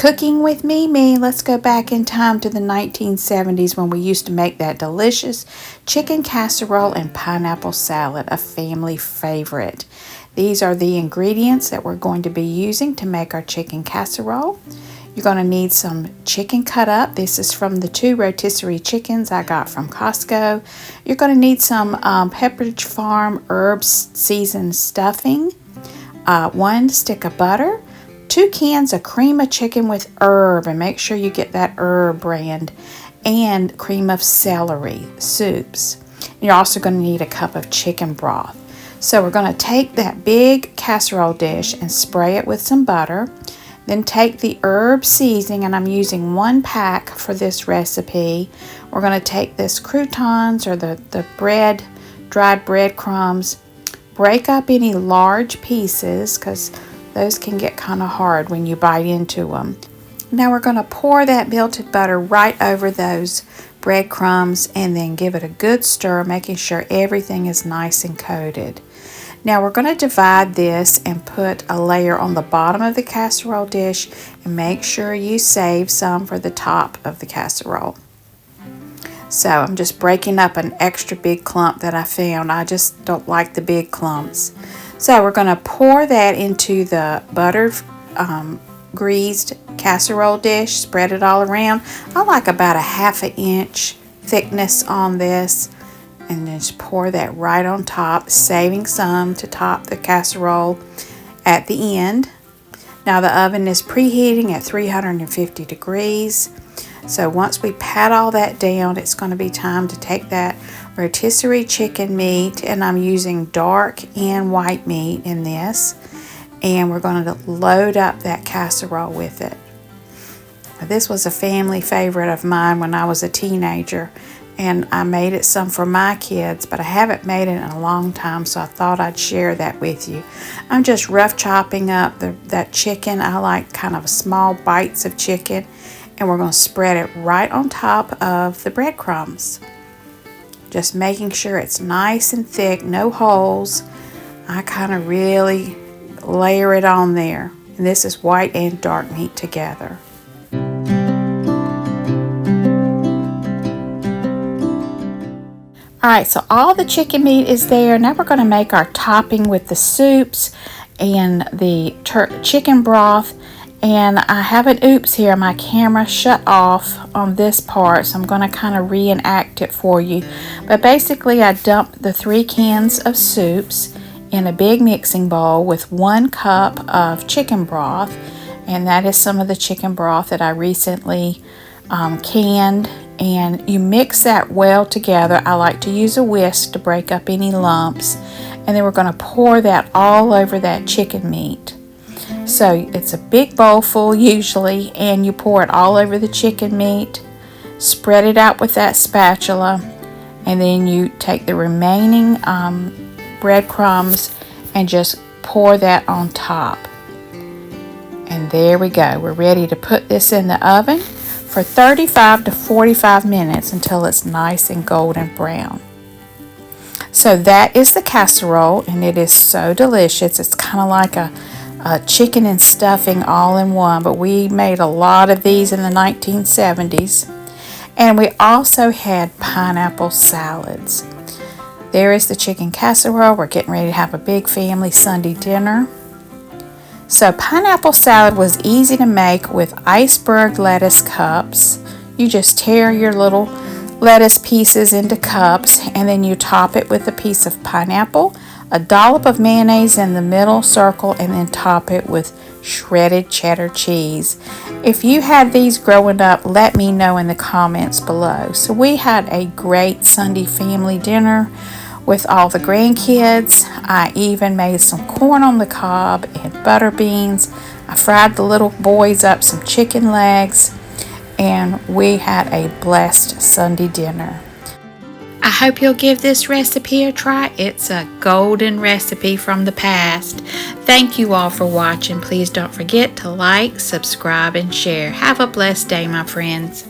cooking with Mimi, let's go back in time to the 1970s when we used to make that delicious chicken casserole and pineapple salad, a family favorite. These are the ingredients that we're going to be using to make our chicken casserole. You're going to need some chicken cut up. This is from the 2 rotisserie chickens I got from Costco. You're going to need some Pepperidge Farm herbs seasoned stuffing, 1 stick of butter, 2 cans of cream of chicken with herb, and make sure you get that herb brand, and cream of celery soups. You're also going to need a cup of chicken broth. So we're going to take that big casserole dish and spray it with some butter. Then take the herb seasoning, and I'm using 1 pack for this recipe. We're going to take this croutons or the dried breadcrumbs, break up any large pieces because those can get kind of hard when you bite into them. Now we're going to pour that melted butter right over those breadcrumbs and then give it a good stir, making sure everything is nice and coated. Now we're going to divide this and put a layer on the bottom of the casserole dish, and make sure you save some for the top of the casserole. So I'm just breaking up an extra big clump that I found. I just don't like the big clumps. So we're going to pour that into the butter greased casserole dish, spread it all around. I like about a 1/2 inch thickness on this, and then just pour that right on top, saving some to top the casserole at the end. Now the oven is preheating at 350 degrees. So once we pat all that down, it's going to be time to take that rotisserie chicken meat, and I'm using dark and white meat in this, and we're going to load up that casserole with it. This was a family favorite of mine when I was a teenager, and I made it some for my kids, but I haven't made it in a long time, so I thought I'd share that with you. I'm just rough chopping up that chicken. I like kind of small bites of chicken, and we're going to spread it right on top of the breadcrumbs. Just making sure it's nice and thick, no holes. I kind of really layer it on there. And this is white and dark meat together. Alright, so all the chicken meat is there. Now we're going to make our topping with the soups and the chicken broth. And I have an oops here, my camera shut off on this part, so I'm going to kind of reenact it for you. But basically I dumped the 3 cans of soups in a big mixing bowl with 1 cup of chicken broth, and that is some of the chicken broth that I recently canned. And you mix that well together. I like to use a whisk to break up any lumps, and then we're going to pour that all over that chicken meat. So it's a big bowl full usually, and you pour it all over the chicken meat, spread it out with that spatula, and then you take the remaining breadcrumbs and just pour that on top. And there we go. We're ready to put this in the oven for 35 to 45 minutes until it's nice and golden brown. So that is the casserole, and it is so delicious. It's kind of like a chicken and stuffing all in one, but we made a lot of these in the 1970s. And we also had pineapple salads. There is the chicken casserole. We're getting ready to have a big family Sunday dinner. So pineapple salad was easy to make with iceberg lettuce cups. You just tear your little lettuce pieces into cups, and then you top it with a piece of pineapple, a dollop of mayonnaise in the middle circle, and then top it with shredded cheddar cheese. If you had these growing up, let me know in the comments below. So we had a great Sunday family dinner with all the grandkids. I even made some corn on the cob and butter beans. I fried the little boys up some chicken legs, and we had a blessed Sunday dinner. I hope you'll give this recipe a try. It's a golden recipe from the past. Thank you all for watching. Please don't forget to like, subscribe, and share. Have a blessed day, my friends.